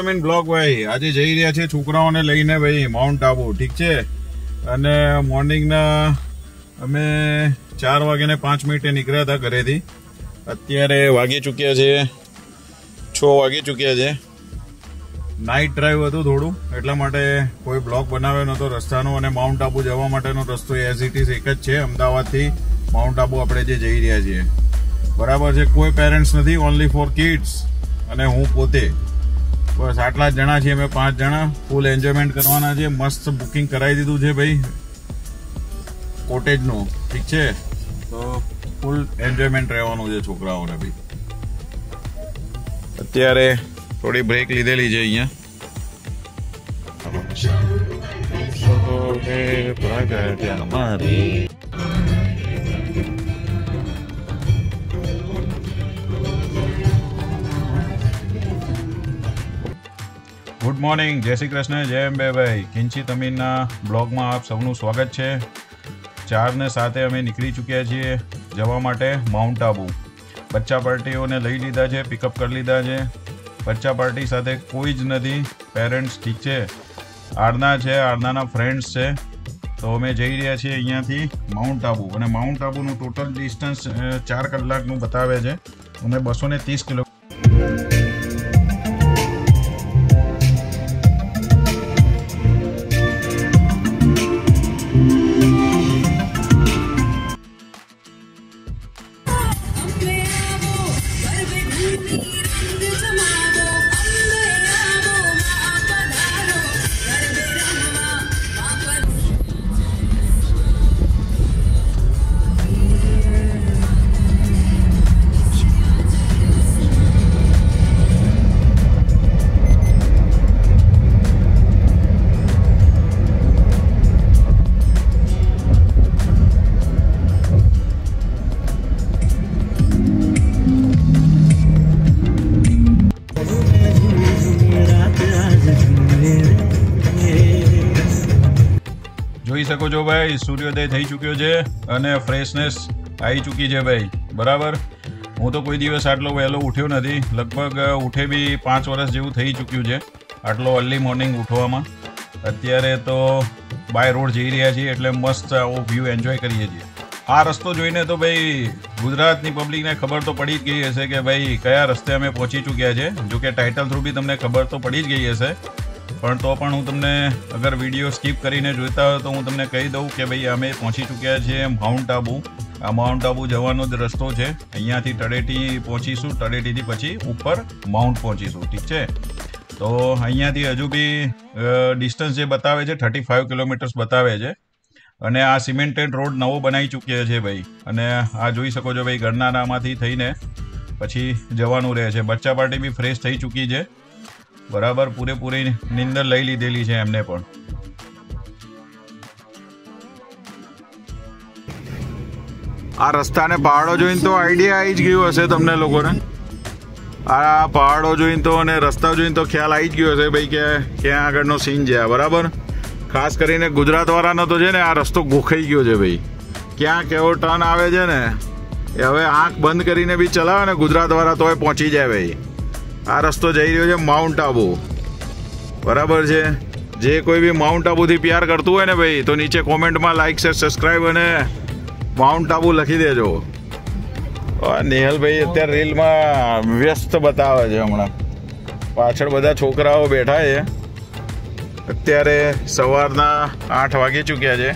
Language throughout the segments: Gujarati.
મીન બ્લોગ ભાઈ આજે જઈ રહ્યા છે છોકરાઓને લઈને ભાઈ માઉન્ટ આબુ, ઠીક છે। અને મોર્નિંગના અમે 4:05 નીકળ્યા હતા ઘરેથી। અત્યારે વાગી ચૂક્યા છે 6 વાગી ચૂક્યા છે। નાઇટ ડ્રાઈવ હતું થોડું, એટલા માટે કોઈ બ્લોગ બનાવ્યો નહોતો રસ્તાનો। અને માઉન્ટ આબુ જવા માટેનો રસ્તો એઝ ઇટ ઇઝ એક જ છે, અમદાવાદથી માઉન્ટ આબુ આપણે જે જઈ રહ્યા છીએ, બરાબર છે। કોઈ પેરેન્ટ્સ નથી, ઓનલી ફોર કિડ્સ અને હું પોતે, બસ આટલા જ જણા છીએ। અમે 5 જણા ફૂલ એન્જોયમેન્ટ કરવાના છે। મસ્ત બુકિંગ કરાવી દીધું છે ભાઈ કોટેજનું, ઠીક છે। તો ફૂલ એન્જોયમેન્ટ રહેવાનું છે છોકરાઓને ભાઈ। અત્યારે થોડી બ્રેક લીધેલી છે અહીંયા। ગુડ મોર્નિંગ, જય શ્રી કૃષ્ણ, જય અંબે ભાઈ। કિંચી તમીરના બ્લોગમાં આપ સૌનું સ્વાગત છે। 4:07 અમે નીકળી ચૂક્યા છીએ જવા માટે માઉન્ટ આબુ। બચ્ચા પાર્ટીઓને લઈ લીધા છે, પિકઅપ કરી લીધા છે। બચ્ચા પાર્ટી સાથે કોઈ જ નથી, પેરેન્ટ્સ, ઠીક છે। આરના છે, આરનાના ફ્રેન્ડ્સ છે। તો અમે જઈ રહ્યા છીએ અહીંયાથી માઉન્ટ આબુ। અને માઉન્ટ આબુનું ટોટલ ડિસ્ટન્સ 4 કલાકનું બતાવે છે અને 230 કિલોમીટર। જોઈ શકો છો ભાઈ, સૂર્યોદય થઈ ચૂક્યો છે અને ફ્રેશનેસ આવી ચૂકી છે ભાઈ, બરાબર। હું તો કોઈ દિવસ આટલો વહેલો ઉઠ્યો નથી, લગભગ ઉઠે બી 5 વર્ષ જેવું થઈ ચૂક્યું છે આટલો અર્લી મોર્નિંગ ઉઠવામાં। અત્યારે તો બાય રોડ જઈ રહ્યા છીએ એટલે મસ્ત આવો વ્યૂ એન્જોય કરીએ છીએ। આ રસ્તો જોઈને તો ભાઈ ગુજરાતની પબ્લિકને ખબર તો પડી જ ગઈ હશે કે ભાઈ કયા રસ્તે અમે પહોંચી ચૂક્યા છે। જો કે ટાઇટલ થ્રુ બી તમને ખબર તો પડી જ ગઈ હશે, પણ તો પણ હું તમને અગર વિડીયો સ્કીપ કરીને જોઈતા હોય તો હું તમને કહી દઉં કે ભાઈ અમે પહોંચી ચૂક્યા છીએ માઉન્ટ આબુ। આ માઉન્ટ આબુ જવાનો જ રસ્તો છે। અહીંયાથી તળેટી પહોંચીશું, તળેટીથી પછી ઉપર માઉન્ટ પહોંચીશું, ઠીક છે। તો અહીંયાથી હજુ બી ડિસ્ટન્સ જે બતાવે છે 35 કિલોમીટર્સ બતાવે છે। અને આ સિમેન્ટેડ રોડ નવો બનાવી ચૂક્યો છે ભાઈ। અને આ જોઈ શકો છો ભાઈ, ગરનાળામાંથી થઈને પછી જવાનું રહે છે। બચ્ચા પાર્ટી બી ફ્રેશ થઈ ચૂકી છે, બરાબર। પૂરેપૂરી નીંદર લઈ લીધેલી છે એમને પણ। આ રસ્તાને પહાડો જોઈને તો આઈડિયા આવી જ ગયો હશે તમને લોકોને। આ પહાડો જોઈને તો અને રસ્તા જોઈને તો ખ્યાલ આવી જ ગયો હશે ભાઈ કે ક્યાં આગળનો સીન છે આ, બરાબર। ખાસ કરીને ગુજરાત વાળાનો તો છે ને આ રસ્તો ગોખાઈ ગયો છે ભાઈ। ક્યાં કેવો ટર્ન આવે છે ને એ હવે આંખ બંધ કરીને બી ચલાવે ને ગુજરાત વાળા તોય પહોંચી જાય ભાઈ। આ રસ્તો જઈ રહ્યો છે માઉન્ટ આબુ, બરાબર છે। જે કોઈ બી માઉન્ટ આબુથી પ્યાર કરતું હોય ને ભાઈ તો નીચે કોમેન્ટમાં લાઈક, શેર, સબસ્ક્રાઈબ અને માઉન્ટ આબુ લખી દેજો। નેહલભાઈ અત્યારે રીલમાં વ્યસ્ત બતાવે છે હમણાં। પાછળ બધા છોકરાઓ બેઠા છે। અત્યારે સવારના 8 વાગી ચૂક્યા છે,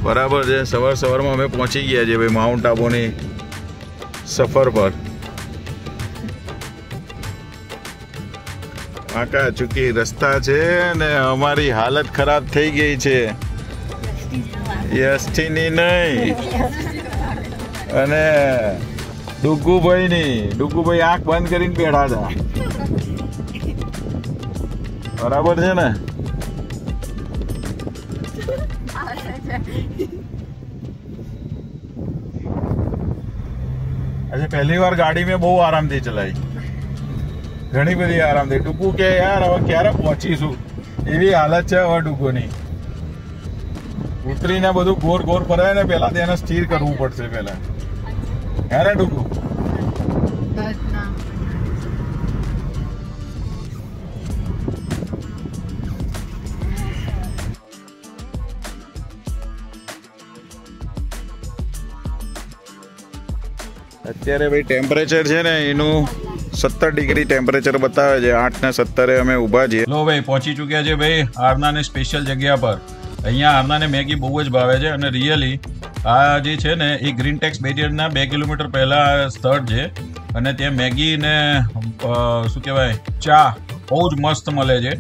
બરાબર છે। સવારમાં અમે પહોંચી ગયા છીએ ભાઈ માઉન્ટ આબુની સફર પર। આકા ચૂકી રસ્તા છે ને અમારી હાલત ખરાબ થઈ ગઈ છે, યશટીની નહીં અને ડુગ્ગુભાઈની। ડુગ્ગુભાઈ આંખ બંધ કરીને બેઠા હતા, બરાબર છે ને। આજે પહેલી વાર ગાડી મેં બહુ આરામથી ચલાવી, ઘણી બધી આરામથી। ડુગ્ગુ કે યાર હવે ક્યારે પહોંચીશું, એવી હાલત છે હવે ડુગ્ગુની। ઉતરીને બધું ગોર ગોર ફરાય ને પેલા તેને સ્થિર કરવું પડશે પેલા, હે ડુગ્ગુ? અત્યારે ભાઈ ટેમ્પરેચર છે ને એનું 17 ડિગ્રી ટેમ્પરેચર બતાવે છે. 8 ને 17 અમે ઊભા છીએ. લો ભાઈ પહોંચી ચૂક્યા છે ભાઈ આરનાની સ્પેશિયલ જગ્યા પર. અહીંયા આરનાને મેગી બહુ જ ભાવે છે અને રિયલી આ જે છે ને એ ગ્રીન ટેક્સ બેરિયરના 2 કિલોમીટર પહેલાં સ્થળ છે અને ત્યાં મેગી ને શું કહેવાય ચા બહુ જ મસ્ત મળે છે.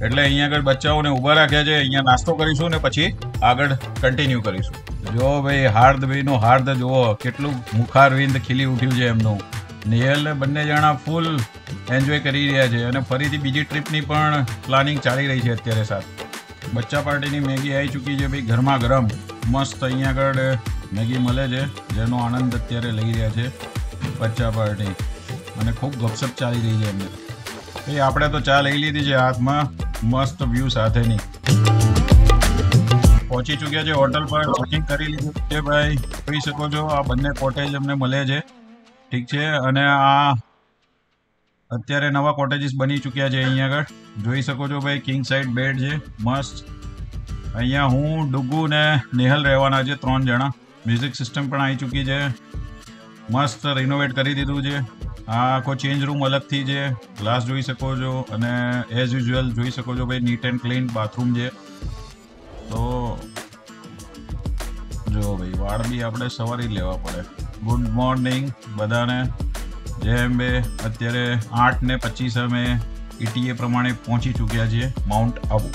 એટલે અહીંયા આગળ બચ્ચાઓને ઊભા રાખ્યા છે. અહીંયા નાસ્તો કરીશું ને પછી આગળ કન્ટિન્યુ કરીશું. જો ભાઈ હાર્દભાઈનું હાર્દ જુઓ કેટલું મુખારવિંદ ખીલી ઉઠ્યું છે એમનું. નેહલ ને બંને જણા ફૂલ એન્જોય કરી રહ્યા છે અને ફરીથી બીજી ટ્રીપની પણ પ્લાનિંગ ચાલી રહી છે અત્યારે સાથે. બચ્ચા પાર્ટીની મેગી આવી ચૂકી છે ભાઈ ગરમા ગરમ મસ્ત. અહીંયા આગળ મેગી મળે છે જેનો આનંદ અત્યારે લઈ રહ્યા છે બચ્ચા પાર્ટી અને ખૂબ ગપસપ ચાલી રહી છે એમને. એ આપણે તો ચા લઈ લીધી છે હાથમાં મસ્ત વ્યૂ સાથેની. પહોંચી ચૂક્યા છે હોટલ પર. ચેકિંગ કરી લીધું છે ભાઈ. જોઈ શકો છો આ બંને કોટેજ અમને મળે છે. ઠીક છે. અને આ અત્યારે નવા કોટેજીસ બની ચૂક્યા છે. અહીંયા આગળ જોઈ શકો છો ભાઈ કિંગ સાઇડ બેડ છે મસ્ત. અહીંયા હું ડુગુ ને નેહલ રહેવાના છે 3 જણા. મ્યુઝિક સિસ્ટમ પણ આવી ચૂકી છે મસ્ત. રિનોવેટ કરી દીધું છે. આ આખો ચેન્જ રૂમ અલગથી છે. ગ્લાસ જોઈ શકો છો અને એઝ યુઝ્યુઅલ જોઈ શકો છો ભાઈ નીટ એન્ડ ક્લીન બાથરૂમ છે. તો જો ભાઈ વાળ બી આપણે સવારી લેવા પડે. ગુડ મોર્નિંગ બધાને. જય અંબે. અત્યારે 8:25 અમે ETA પ્રમાણે પહોંચી ચૂક્યા છીએ માઉન્ટ આબુ.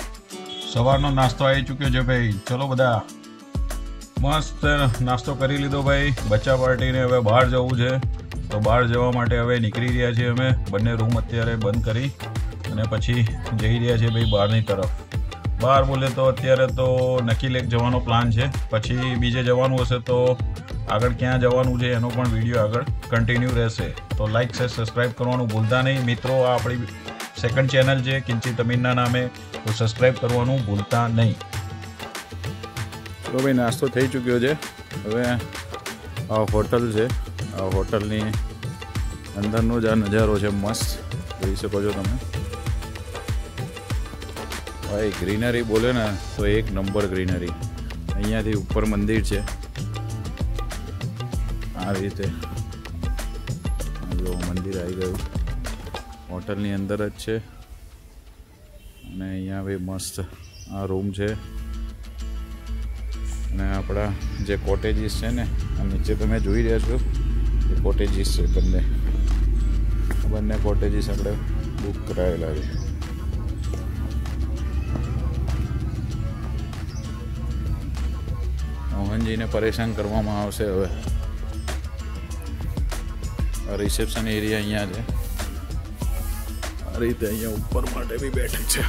સવારનો નાસ્તો આવી ચૂક્યો છે ભાઈ. ચલો બધા મસ્ત નાસ્તો કરી લીધો ભાઈ. બચ્ચા પાર્ટીને હવે બહાર જવું છે તો બહાર જવા માટે હવે નીકળી રહ્યા છીએ અમે. બંને રૂમ અત્યારે બંધ કરી અને પછી જઈ રહ્યા છીએ ભાઈ બહારની તરફ. બહાર બોલે તો અત્યારે તો નકી લેક જવાનો પ્લાન છે. પછી બીજે જવાનું હશે તો આગળ ક્યાં જવાનું છે એનો પણ વિડીયો આગળ કન્ટિન્યુ રહેશે. તો લાઇક શેર સબસ્ક્રાઈબ કરવાનું ભૂલતા નહીં મિત્રો. આ આપણી સેકન્ડ ચેનલ છે કિંચી તમીનના નામે, તો સબસ્ક્રાઈબ કરવાનું ભૂલતા નહીં. તો ભાઈ નાસ્તો થઈ ચૂક્યો છે. હવે આ હોટલ છે. આ હોટલની અંદરનો જ આ નજારો છે મસ્ત. જોઈ શકો છો તમે ભાઈ. ગ્રીનરી બોલે ને તો એક નંબર ગ્રીનરી. અહીંયાથી ઉપર મંદિર છે આ રીતે. જો મંદિર આવી ગયું હોટલની અંદર જ છે. અને અહીંયા ભાઈ મસ્ત આ રૂમ છે. અને આપણા જે કોટેજીસ છે ને આ નીચે તમે જોઈ રહ્યા છો એ કોટેજીસ છે બંને કોટેજીસ આપણે બુક કરાયેલા છે. મોહનજીને પરેશાન કરવામાં આવશે હવે. રિસેપ્શન એરિયા અહીંયા છે. આ રીતે અહીંયા ઉપર માટે બી બેઠક છે.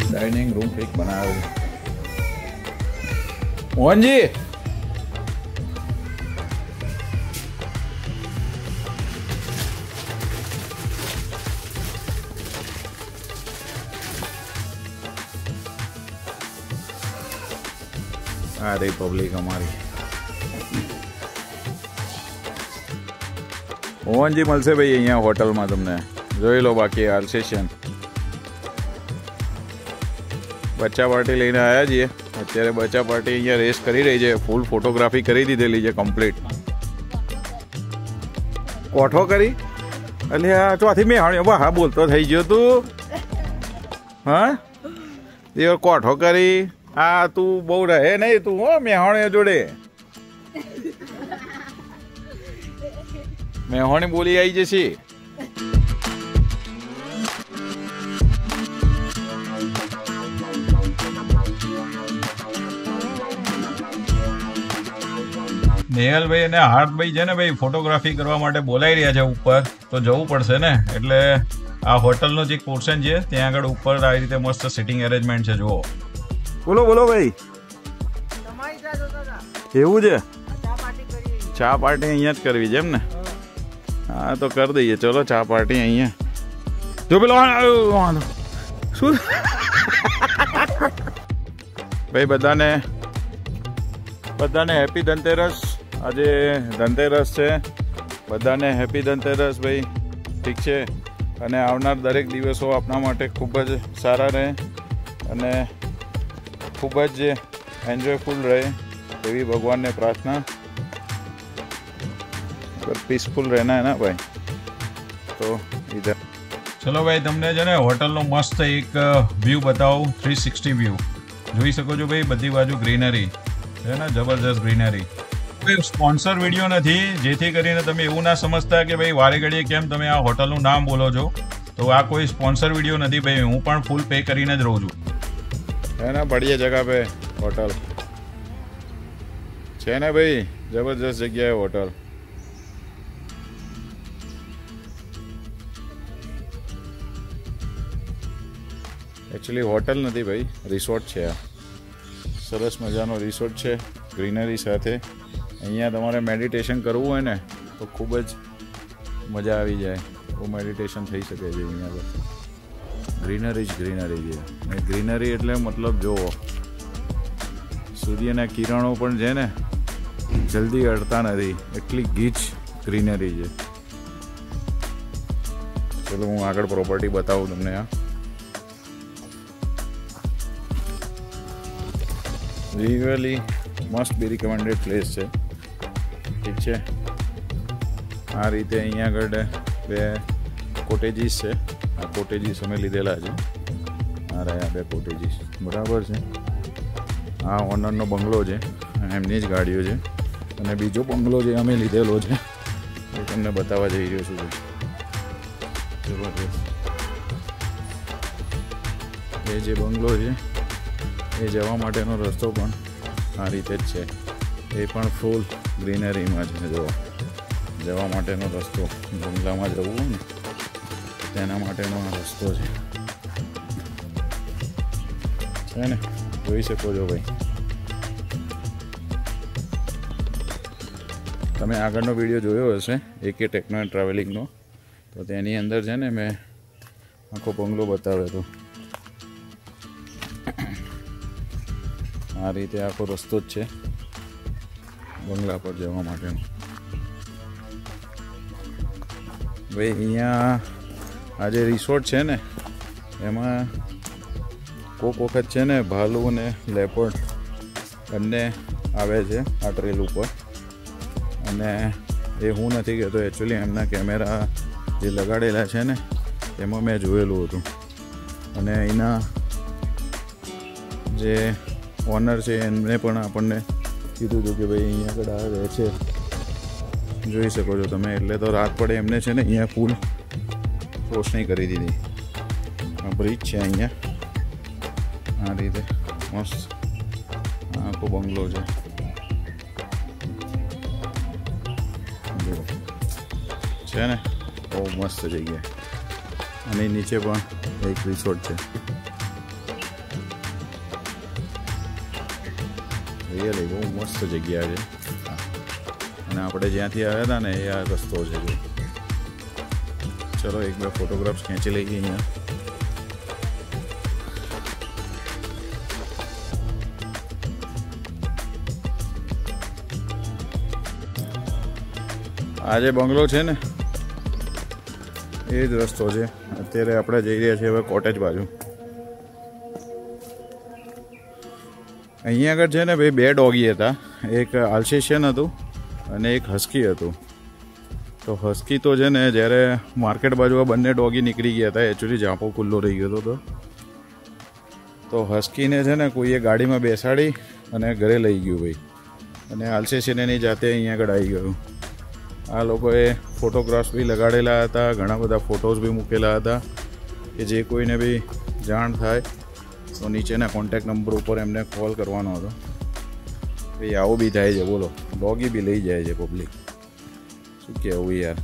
ડાઇનિંગ રૂમ એક બનાવ્યો છે મોહનજી. આ રહી પબ્લિક અમારી. મોહનજી મળશે ભાઈ અહીંયા હોટલમાં તમને. જોઈ લો બાકી આલ્સેશન. બચ્ચા પાર્ટી લઈને આવ્યા છીએ. અત્યારે બચ્ચા પાર્ટી અહીંયા રેસ્ટ કરી રહી છે. ફૂલ ફોટોગ્રાફી કરી દીધેલી છે કમ્પ્લીટ. કોઠો કરી એટલે આ ચોથી મેહાણી હા બોલતો થઈ ગયો તું. હા એ કોઠો કરી. આ તું બહુ રહે નહીં તું હો મેહાણી જોડે. મેહાણી બોલી આવી જશે. નેહલભાઈ અને હાર્દભાઈ છે ને ભાઈ ફોટોગ્રાફી કરવા માટે બોલાઈ રહ્યા છે ઉપર. તો જવું પડશે ને. એટલે આ હોટલનો જે પોર્શન છે ત્યાં આગળ ઉપર આ રીતે મસ્ત સિટિંગ અરેન્જમેન્ટ છે. જુઓ. બોલો બોલો ભાઈ. એવું છે. ચા પાર્ટી અહીંયા જ કરવી છે એમ ને? હા તો કરી દઈએ. ચલો ચા પાર્ટી અહીંયા. જો પેલો શું ભાઈ બધાને હેપી ધનતેરસ. આજે ધનતેરસ છે, બધાને હેપી ધનતેરસ ભાઈ. ઠીક છે, અને આવનાર દરેક દિવસો આપણા માટે ખૂબ જ સારા રહે અને ખૂબ જ એન્જોયફુલ રહે એવી ભગવાનને પ્રાર્થના. પીસફુલ રહેના है ना भाई. તો ઇધર ચલો ભાઈ, તમને છે ને હોટલનો મસ્ત એક વ્યૂ બતાવું, 360 વ્યૂ. જોઈ શકો છો ભાઈ, બધી બાજુ ગ્રીનરી છે ને, જબરજસ્ત ગ્રીનરી. કોઈ સ્પોન્સર વિડીયો નથી, જેથી કરીને તમે એવું ના સમજતા કે ભાઈ વારે ઘડીએ કેમ તમે આ હોટલનું નામ બોલો છો. તો આ કોઈ સ્પોન્સર વિડીયો નથી ભાઈ, હું પણ ફૂલ પે કરીને જ રહું છું. है ना, बढ़िया जगह पे होटल છે ને ભાઈ, જબરજસ્ત જગ્યાએ હોટલ. એકચ્યુઅલી હોટલ નથી ભાઈ, રિસોર્ટ છે આ. સરસ મજાનો રિસોર્ટ છે ગ્રીનરી સાથે. અહીંયા તમારે મેડિટેશન કરવું હોય ને તો ખૂબ જ મજા આવી જાય, તો મેડિટેશન થઈ શકે છે અહીંયા પર. ગ્રીનરી જ ગ્રીનરી છે. અને ગ્રીનરી એટલે મતલબ જુઓ, સૂર્યના કિરણો પણ છે ને જલ્દી અડતા નથી, એટલી ગીચ ગ્રીનરી છે. ચલો હું આગળ પ્રોપર્ટી બતાવું તમને. આ really must be recommended place છે. ઠીક છે, આ રીતે અહીંયા આગળ બે કોટેજીસ છે. આ કોટેજીસ અમે લીધેલા છે. આ રહ્યા બે કોટેજીસ, બરાબર છે. આ ઓનરનો બંગલો છે, એમની જ ગાડીઓ છે. અને બીજો બંગલો જે અમે લીધેલો છે એ તમને બતાવવા જઈ રહ્યો છું. જબરદસ્ત. એ જે બંગલો છે એ જવા માટેનો રસ્તો પણ આ રીતે જ છે. એ પણ ફૂલ ગ્રીનરીમાં છે. જવા માટેનો રસ્તો, બંગલામાં જવું હોય ને તેના માટેનો આ રસ્તો છે ને, જોઈ શકો છો ભાઈ. તમે આગળનો વિડીયો જોયો હશે AK ટેકનો એન્ડ ટ્રાવેલિંગનો, તો તેની અંદર છે ને મેં આખો બંગલો બતાવ્યો હતો. આ રીતે આખો રસ્તો જ છે બંગલા પર જવા માટેનો. ભાઈ અહીંયા આ જે રિસોર્ટ છે ને એમાં કોક વખત છે ને ભાલુ અને લેપર્ડ બંને આવે છે આ ટ્રેલ ઉપર. અને એ હું નથી કહેતો, એકચ્યુઅલી એમના કેમેરા જે લગાડેલા છે ને એમાં મેં જોયેલું હતું. અને અહીંના જે ઓનર છે એમને પણ આપણને કીધું હતું કે ભાઈ અહીંયા આગળ આ રહે છે, જોઈ શકો છો તમે. એટલે તો રાત પડે એમને છે ને અહીંયા ફૂલ રોશની કરી દીધી. આ બ્રિજ છે અહીંયા, આ રીતે મસ્ત આખો બંગલો છે. છે ને બહુ મસ્ત જગ્યા. અને નીચે પણ એક રિસોર્ટ છે. રિયલી બહુ મસ્ત જગ્યા છે. અને આપણે જ્યાંથી આવ્યા હતા ને એ આ રસ્તો છે. ચલો એક બે ફોટોગ્રાફ્સ ખેંચી લઈએ અહીંયા. આ જે બંગલો છે ને એ જ રસ્તો છે. અત્યારે આપણે જઈ રહ્યા છીએ હવે કોટેજ બાજુ. અહીંયા આગળ છે ને ભાઈ બે ડોગી હતા, એક આલ્સેશિયન હતું અને એક હસ્કી હતું. તો હસ્કી તો છે ને જ્યારે માર્કેટ બાજુ આ બંને ડોગી નીકળી ગયા હતા, એકચ્યુઅલી ઝાંપો ખુલ્લો રહી ગયો હતો. તો હસ્કીને છે ને કોઈએ ગાડીમાં બેસાડી અને ઘરે લઈ ગયું ભાઈ. અને આલ્સેશિયન એની જાતે અહીંયા આગળ આવી ગયું. આ લોકોએ ફોટોગ્રાફ્સ બી લગાડેલા હતા, ઘણા બધા ફોટોઝ બી મૂકેલા હતા કે જે કોઈને બી જાણ થાય તો નીચેના કોન્ટેક્ટ નંબર ઉપર એમને કોલ કરવાનો હતો. ભાઈ આવું બી થાય છે, બોલો. ડોગી બી લઈ જાય છે પબ્લિક. શું કહેવું યાર.